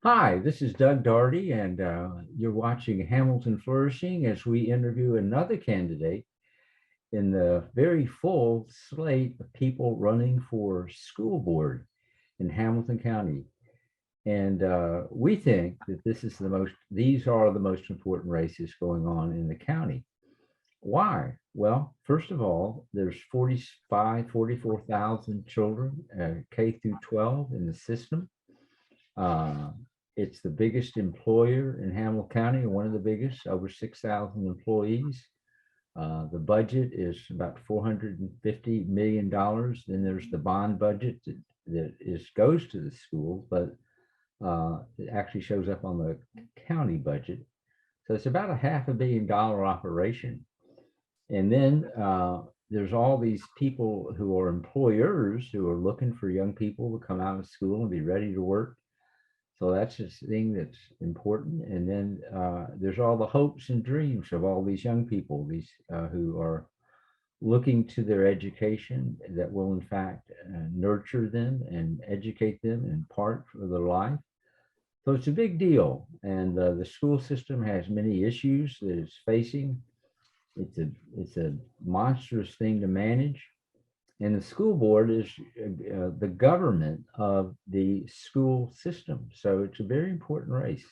Hi, this is Doug Daugherty, and you're watching Hamilton Flourishing as we interview another candidate in the very full slate of people running for school board in Hamilton County. And we think that these are the most important races going on in the county. Why? Well, first of all, there's 44,000 children, K through 12 in the system. Uh, it's the biggest employer in Hamilton County, one of the biggest, over 6,000 employees. The budget is about $450 million. Then there's the bond budget that goes to the schools, but it actually shows up on the county budget. So it's about a $500 million operation. And then there's all these people who are employers who are looking for young people to come out of school and be ready to work. So that's the thing that's important. And then there's all the hopes and dreams of all these young people, these who are looking to their education that will in fact nurture them and educate them in part for their life. So it's a big deal. And the school system has many issues that it's facing. It's a monstrous thing to manage. And the school board is the government of the school system. So it's a very important race.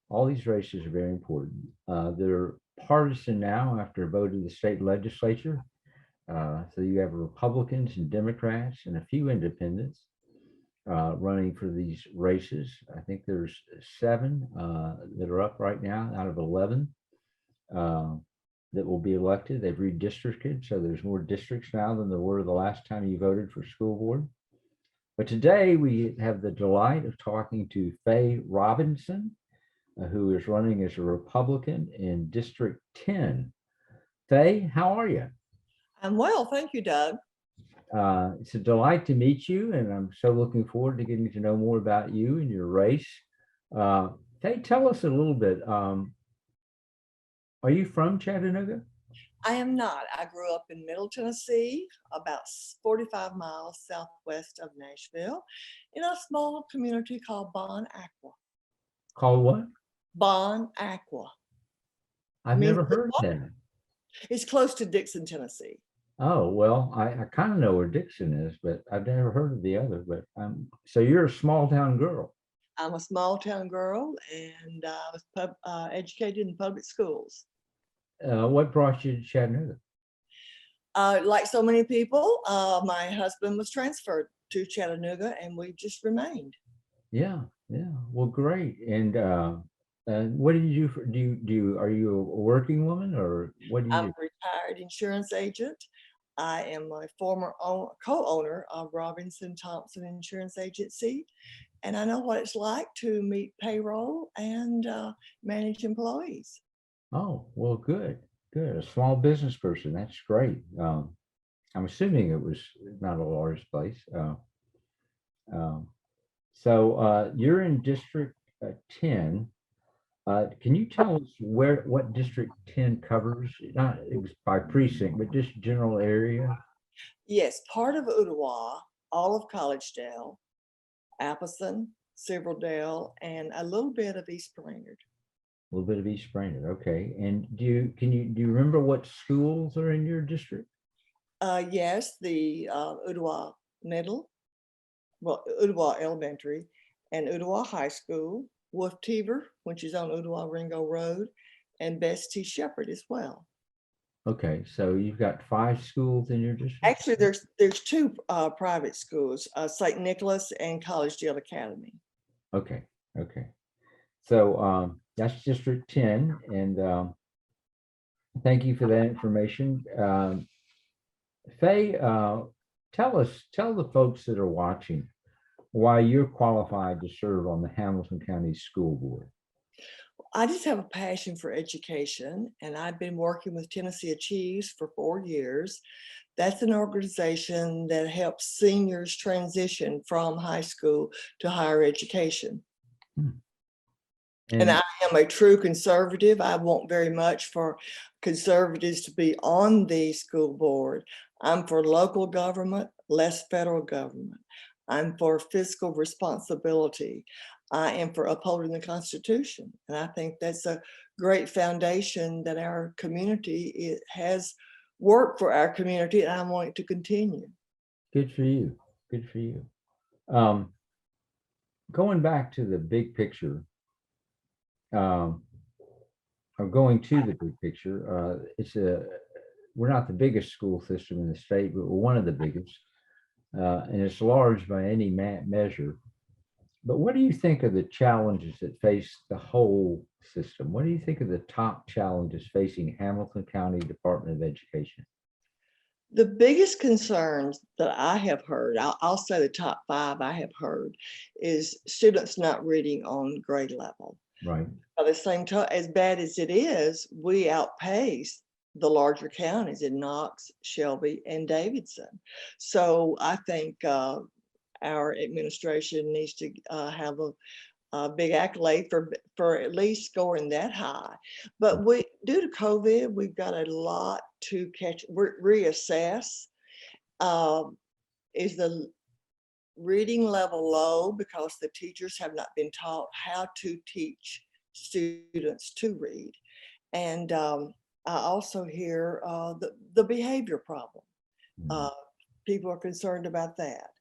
All these races are very important. They're partisan now after a vote of the state legislature. So you have Republicans and Democrats and a few independents running for these races. I think there's 7 that are up right now out of 11. That will be elected. They've redistricted, so there's more districts now than there were the last time you voted for school board. But today we have the delight of talking to Faye Robinson, who is running as a Republican in District 10. Faye, how are you? I'm well, thank you, Doug. It's a delight to meet you, and I'm so looking forward to getting to know more about you and your race. Faye, tell us a little bit. Are you from Chattanooga? I am not. I grew up in Middle Tennessee, about 45 miles southwest of Nashville, in a small community called Bon Aqua. Called what? Bon Aqua I've means never heard of that. it's close to Dixon, Tennessee. Oh, well, I kind of know where Dixon is, but I've never heard of the other. But so you're a small town girl. I'm a small town girl and I was educated in public schools. What brought you to Chattanooga? Like so many people, my husband was transferred to Chattanooga and we just remained. Yeah, yeah. Well, great. And what did you do? Are you a working woman or what do you I'm do? a retired insurance agent. I am a former co-owner of Robinson Thompson Insurance Agency, and I know what it's like to meet payroll and manage employees. Oh, well, good, good. A small business person. That's great. I'm assuming it was not a large place. Um, so you're in District 10. Can you tell us what District 10 covers? Not by precinct, but just general area? Yes, part of Ottawa, all of Collegedale, Appleton, Silverdale, and a little bit of East Brainerd. A little bit of East Brainerd, okay. And do you remember what schools are in your district? Yes, the Ottawa Middle, well, Ottawa Elementary, and Ottawa High School, Wolf Teever, which is on Ottawa Ringo Road, and Bess T. Shepherd as well. Okay, so you've got 5 schools in your district? Actually, there's 2 private schools, St. Nicholas and Collegedale Academy. Okay, okay. So that's District 10, and thank you for that information. Faye, tell the folks that are watching why you're qualified to serve on the Hamilton County School Board. I just have a passion for education, and I've been working with Tennessee Achieves for 4 years. That's an organization that helps seniors transition from high school to higher education. Hmm. And I am a true conservative. I want very much for conservatives to be on the school board. I'm for local government, less federal government. I'm for fiscal responsibility. I am for upholding the Constitution. And I think that's a great foundation that our community has worked for our community, and I want it to continue. Good for you. Good for you. Um, Going back to the big picture, um, or going to the big picture, we're not the biggest school system in the state, but we're one of the biggest, and it's large by any measure. But what do you think are the challenges that face the whole system? What do you think are the top challenges facing Hamilton County Department of Education? The biggest concerns that I have heard, I'll say the top 5 I have heard, is students not reading on grade level. Right. By the same time, as bad as it is, we outpace the larger counties in Knox, Shelby, and Davidson. So I think our administration needs to have a big accolade for at least scoring that high. But due to COVID, we've got a lot to reassess. Is the reading level low because the teachers have not been taught how to teach students to read? And I also hear the behavior problem. People are concerned about that.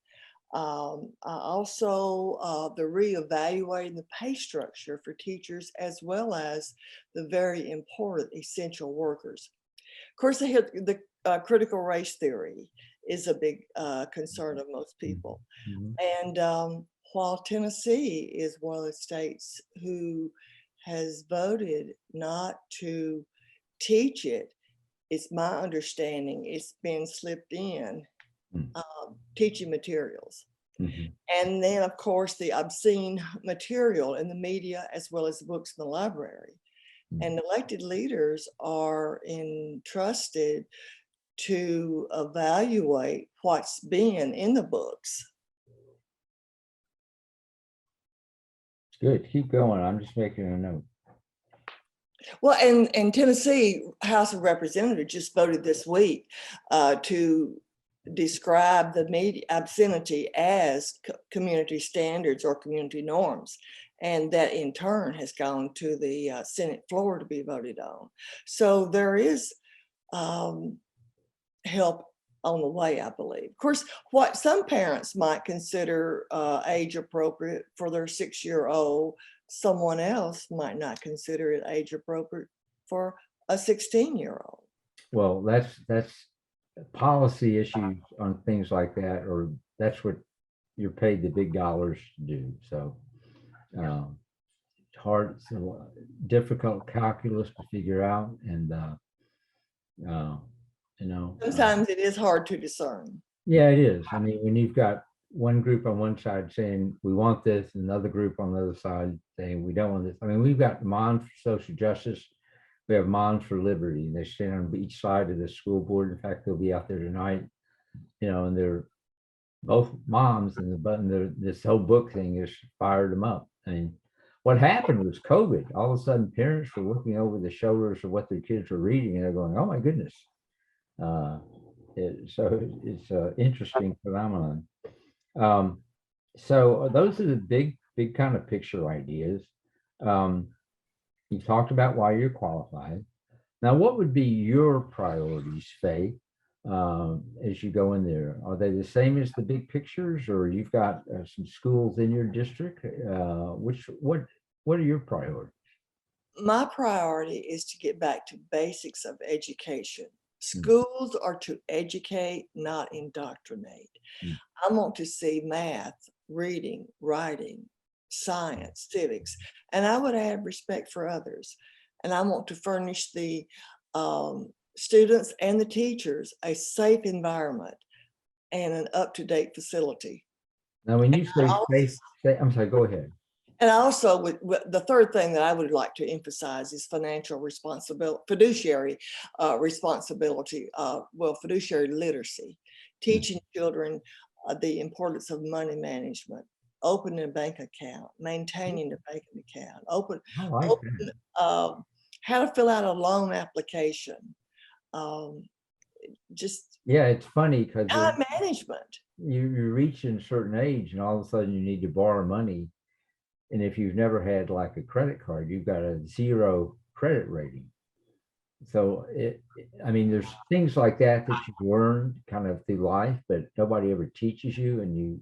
Also, the reevaluating the pay structure for teachers, as well as the very important essential workers. Of course, the critical race theory is a big concern of most people. And while Tennessee is one of the states who has voted not to teach it, it's my understanding it's been slipped in teaching materials. And then, of course, the obscene material in the media, as well as the books in the library. And elected leaders are entrusted to evaluate what's being in the books. Good. Keep going. I'm just making a note. Well, and Tennessee House of Representatives just voted this week to describe the media obscenity as community standards or community norms. And that in turn has gone to the Senate floor to be voted on. So there is help on the way, I believe. Of course, what some parents might consider age appropriate for their 6-year-old, someone else might not consider it age appropriate for a 16-year-old. Well, that's policy issues on things like that, or that's what you're paid the big dollars to do. So hard, difficult calculus to figure out, and sometimes it is hard to discern. Yeah, it is. I mean, when you've got one group on one side saying we want this, and another group on the other side saying we don't want this. I mean, we've got moms for social justice. We have moms for liberty, and they stand on each side of the school board. In fact, they'll be out there tonight, and they're both moms, and this whole book thing has fired them up. I mean, what happened was COVID. All of a sudden, parents were looking over the shoulders of what their kids were reading, and they're going, "Oh my goodness!" So it's an interesting phenomenon. So those are the big kind of picture ideas. You talked about why you're qualified. Now, what would be your priorities, Faye, as you go in there? Are they the same as the big pictures, or you've got some schools in your district? What are your priorities? My priority is to get back to basics of education. Schools are to educate, not indoctrinate. I want to see math, reading, writing, science, civics, and I would add respect for others. And I want to furnish the students and the teachers a safe environment and an up-to-date facility. Now, when you say safe, I'm sorry, go ahead. And also, with the third thing that I would like to emphasize is financial responsibility, fiduciary responsibility, fiduciary literacy, teaching children the importance of money management, opening a bank account, maintaining a bank account, how to fill out a loan application. Yeah, it's funny because time management. You reach a certain age, and all of a sudden you need to borrow money. And if you've never had like a credit card, you've got a 0 credit rating. So I mean, there's things like that that you learn kind of through life, but nobody ever teaches you. And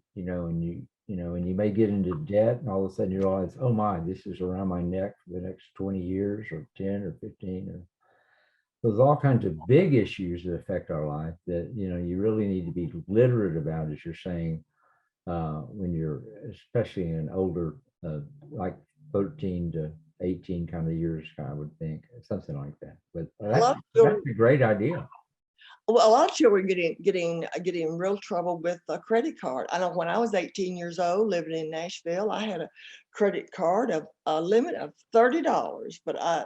and you may get into debt, and all of a sudden you realize, oh my, this is around my neck for the next 20 years or 10 or 15. Or there's all kinds of big issues that affect our life that you really need to be literate about, as you're saying, when you're especially in older, like 13 to 18 kind of years, I would think, something like that. But A that's lot of that's children, a great idea. well, a lot of children getting in real trouble with a credit card. I know when I was 18 years old, living in Nashville, I had a credit card of a limit of $30, but I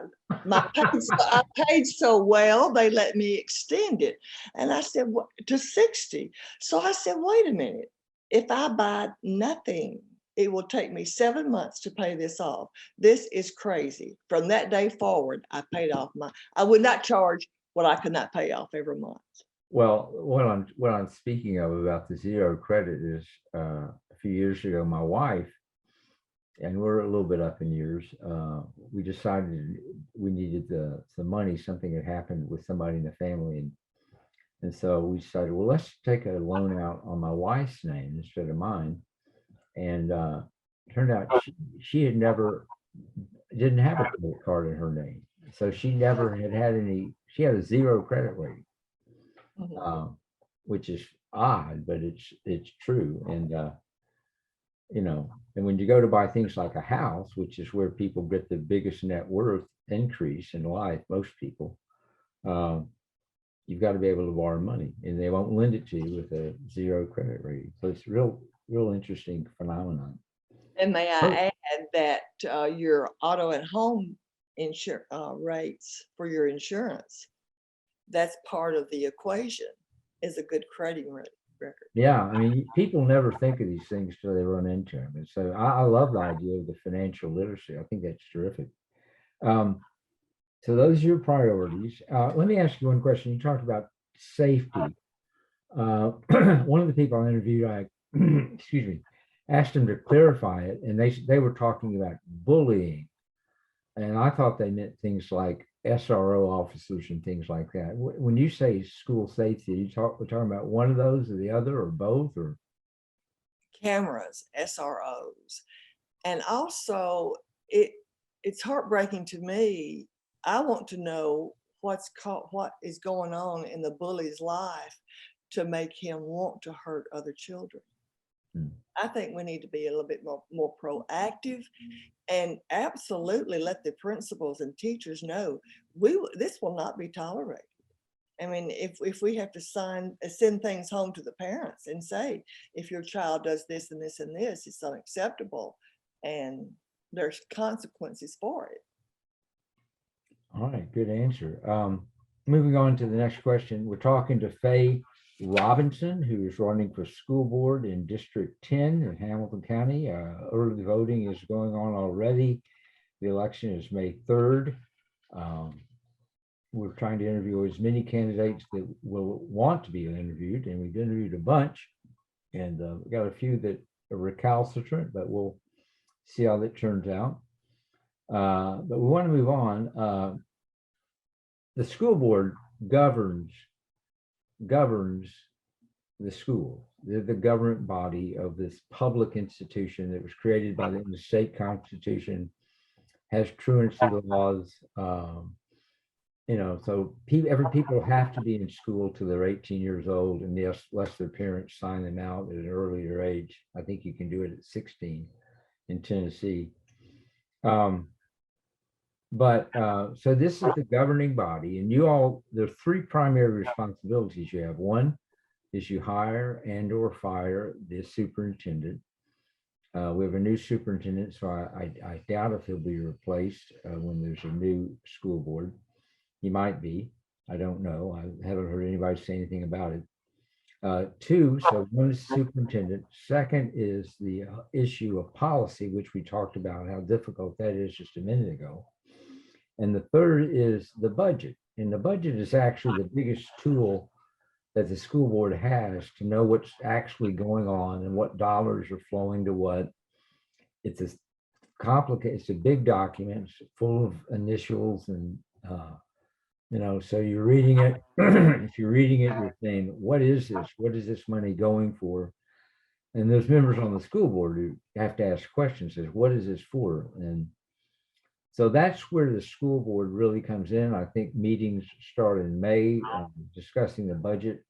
paid so well they let me extend it, and I said, what, to 60. So I said, wait a minute, if I buy nothing, it will take me 7 months to pay this off. This is crazy. From that day forward, I paid off I would not charge what I could not pay off every month. Well, what I'm speaking of about the 0 credit is, a few years ago, my wife, and we're a little bit up in years, we decided we needed some money. Something had happened with somebody in the family, and so we decided, well, let's take a loan out on my wife's name instead of mine. And turned out she had never didn't have a credit card in her name, so she never had any. She had a 0 credit rating, um, which is odd, but it's true. And and when you go to buy things like a house, which is where people get the biggest net worth increase in life, most people, um, you've got to be able to borrow money, and they won't lend it to you with a 0 credit rating. So it's real interesting phenomenon. And may Oh, I add that your auto and home insurance rates for your insurance, that's part of the equation, is a good credit record. yeah, I mean, people never think of these things till they run into them. And so I love the idea of the financial literacy. I think that's terrific. Um, so those are your priorities. Let me ask you one question. You talked about safety. Uh, one of the people I interviewed, excuse me, asked them to clarify it, and they were talking about bullying, and I thought they meant things like SRO officers and things like that. When you say school safety, we're talking about one of those or the other or both, or Cameras, SROs. And also, it's heartbreaking to me. I want to know what is going on in the bully's life to make him want to hurt other children. hmm. I think we need to be a little bit more proactive, and absolutely let the principals and teachers know this will not be tolerated. I mean, if we have to send things home to the parents and say, if your child does this and this and this, it's unacceptable, and there's consequences for it. All right, good answer. Moving on to the next question, we're talking to Faye Robinson, who is running for school board in District 10 in Hamilton County. Early voting is going on already. The election is May 3rd. Um, we're trying to interview as many candidates that will want to be interviewed, and we've interviewed a bunch, and we got a few that are recalcitrant, but we'll see how that turns out. But we want to move on. The school board governs the school. They're the government body of this public institution that was created by the state constitution, has truancy laws. So every people have to be in school till they're 18 years old, and yes, unless their parents sign them out at an earlier age. I think you can do it at 16 in Tennessee. So this is the governing body, and there are 3 primary responsibilities you have. One is you hire and or fire the superintendent. We have a new superintendent, so I doubt if he'll be replaced when there's a new school board. He might be. I don't know. I haven't heard anybody say anything about it. 2, so one is superintendent. Second is the issue of policy, which we talked about how difficult that is just a minute ago. And the third is the budget. And the budget is actually the biggest tool that the school board has to know what's actually going on and what dollars are flowing to what. It's a complicated. It's a big document, it's full of initials and, so you're reading it. If you're reading it, you're saying, what is this? What is this money going for? And there's members on the school board who have to ask questions, says, what is this for? And so that's where the school board really comes in. I think meetings start in May, discussing the budget,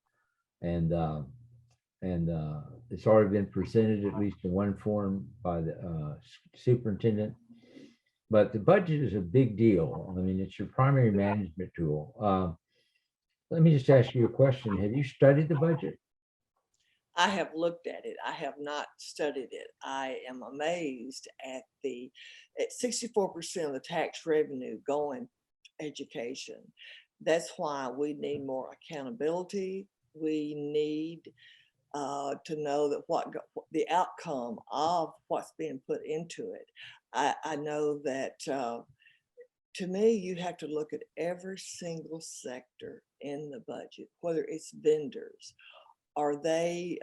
and it's already been presented, at least in one form, by the superintendent. But the budget is a big deal. I mean, it's your primary management tool. Let me just ask you a question. Have you studied the budget? I have looked at it. I have not studied it. I am amazed at 64% of the tax revenue going to education. That's why we need more accountability. We need to know that what the outcome of what's being put into it. I know that to me, you have to look at every single sector in the budget, whether it's vendors. Are they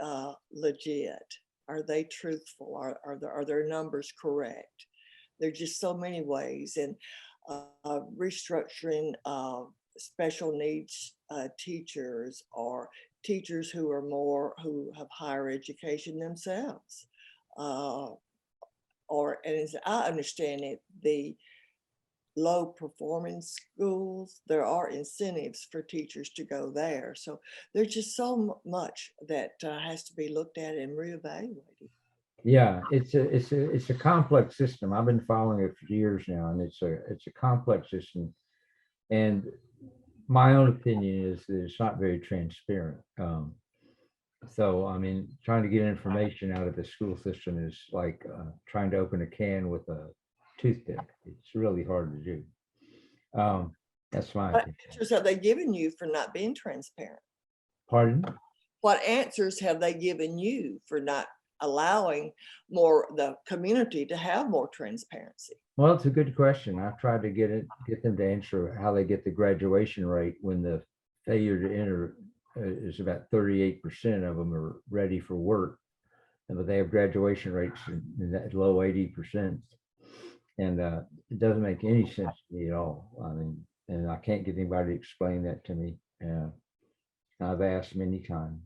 legit? Are they truthful? Are their numbers correct? There's just so many ways. And restructuring special needs teachers, or teachers who have higher education themselves. And as I understand it, the low performing schools, there are incentives for teachers to go there. So there's just so much that has to be looked at and reevaluated. Yeah, it's a complex system. I've been following it for years now, and it's a complex system. And my own opinion is that it's not very transparent. So, I mean, trying to get information out of the school system is like trying to open a can with a toothpick. It's really hard to do. That's my What opinion. answers have they given you for not being transparent? Pardon? What answers have they given you for not allowing the community to have more transparency? Well, it's a good question. I've tried to get them to answer how they get the graduation rate when the failure to enter is about 38% of them are ready for work, but they have graduation rates in that low 80%. And it doesn't make any sense to me at all. I mean, and I can't get anybody to explain that to me. I've asked many times.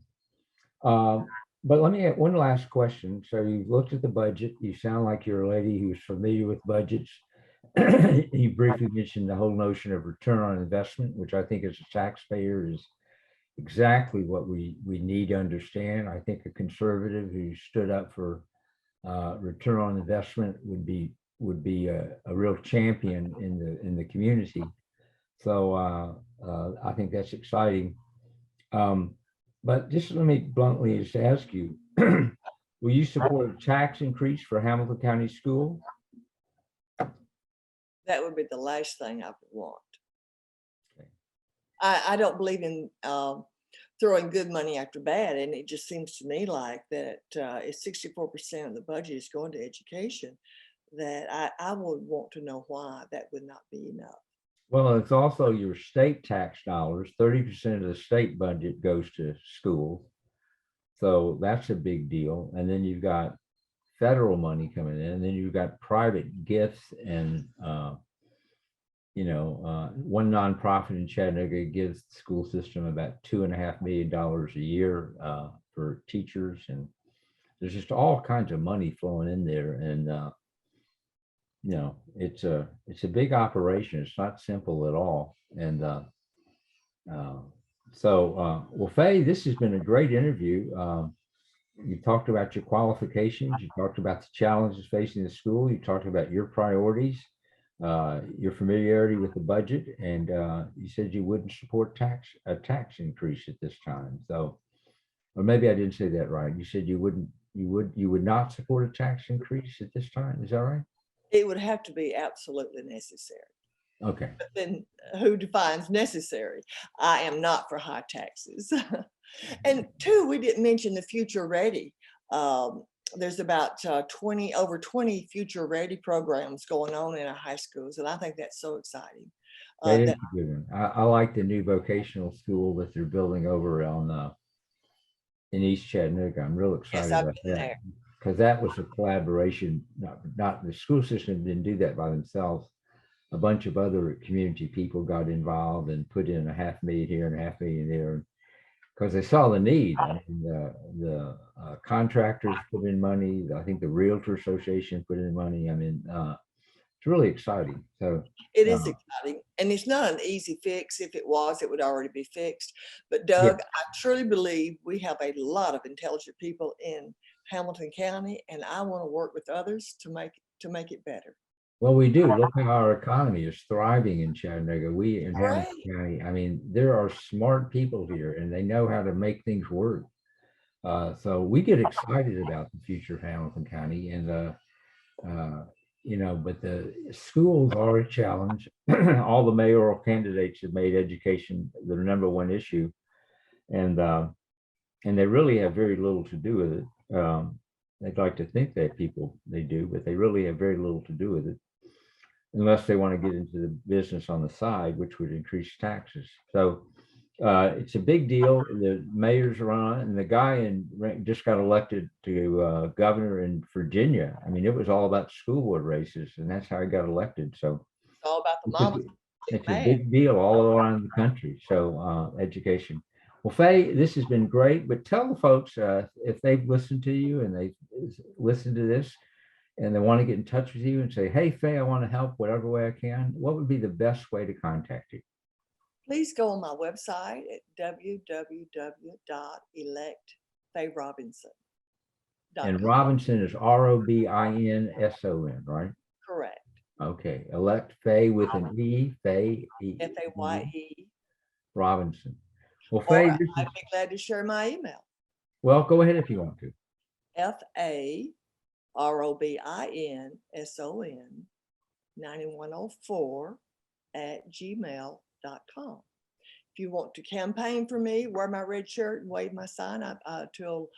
But let me ask one last question. So you've looked at the budget. You sound like you're a lady who's familiar with budgets. You briefly mentioned the whole notion of return on investment, which I think as a taxpayer is exactly what we need to understand. I think a conservative who stood up for return on investment would be a real champion in the community. So I think that's exciting. But just let me bluntly just ask you, will you support a tax increase for Hamilton County School? That would be the last thing I would want. Okay. I don't believe in throwing good money after bad. And it just seems to me like that if 64% of the budget is going to education, that I would want to know why that would not be enough. Well, it's also your state tax dollars. 30% of the state budget goes to schools. So that's a big deal. And then you've got federal money coming in, and then you've got private gifts and, one nonprofit in Chattanooga gives the school system about $2.5 million a year for teachers. And there's just all kinds of money flowing in there. And, it's a big operation. It's not simple at all. And well, Faye, this has been a great interview. You talked about your qualifications. You talked about the challenges facing the school. You talked about your priorities, your familiarity with the budget, and you said you wouldn't support a tax increase at this time. So, or maybe I didn't say that right. You said you would not support a tax increase at this time. Is that right? It would have to be absolutely necessary. Okay. But then who defines necessary? I am not for high taxes. And two, we didn't mention the Future Ready. There's about over 20 Future Ready programs going on in our high schools. And I think that's so exciting. That is a good one. I like the new vocational school that they're building over on in East Chattanooga. I'm real excited about that. because that was a collaboration, not the school system didn't do that by themselves. A bunch of other community people got involved and put in $500,000 here and $500,000 there because they saw the need. I mean, the contractors put in money. I think the Realtor Association put in money. I mean, it's really exciting. So It is uh, exciting, and it's not an easy fix. If it was, it would already be fixed. But yeah, Doug, I truly believe we have a lot of intelligent people in Hamilton County, and I want to work with others to make it better. well, we do. Look how our economy is thriving in Chattanooga. We in Hamilton Great. County, I mean, there are smart people here and they know how to make things work. So we get excited about the future of Hamilton County and, uh, but the schools are a challenge. All the mayoral candidates have made education their number one issue. And they really have very little to do with it. They'd like to think that they do, but they really have very little to do with it unless they want to get into the business on the side, which would increase taxes. So it's a big deal. The mayor's run, and the guy just got elected to governor in Virginia. I mean, it was all about school board races, and that's how he got elected. So It's all about the it's a, mamas. it's a Man, big deal all around the country. So education. Well, Faye, this has been great, but tell the folks if they've listened to you and they've listened to this and they want to get in touch with you and say, hey, Faye, I want to help whatever way I can, what would be the best way to contact you? please go on my website at www.electfayrobinson.com. And Robinson is Robinson, right? Correct. Okay, elect Faye with an E, Faye. Faye Robinson. Well, Or Faye, I'd be glad to share my email. well, go ahead if you want to. FAROBINSON9104@gmail.com. If you want to campaign for me, wear my red shirt and wave my sign up till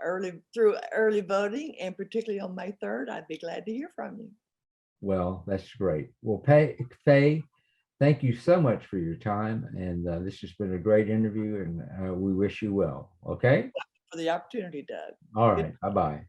early voting, and particularly on May 3rd, I'd be glad to hear from you. Well, that's great. Well, Faye, thank you so much for your time. And this has been a great interview and we wish you well. Okay. For the opportunity, Doug. All right. Bye-bye.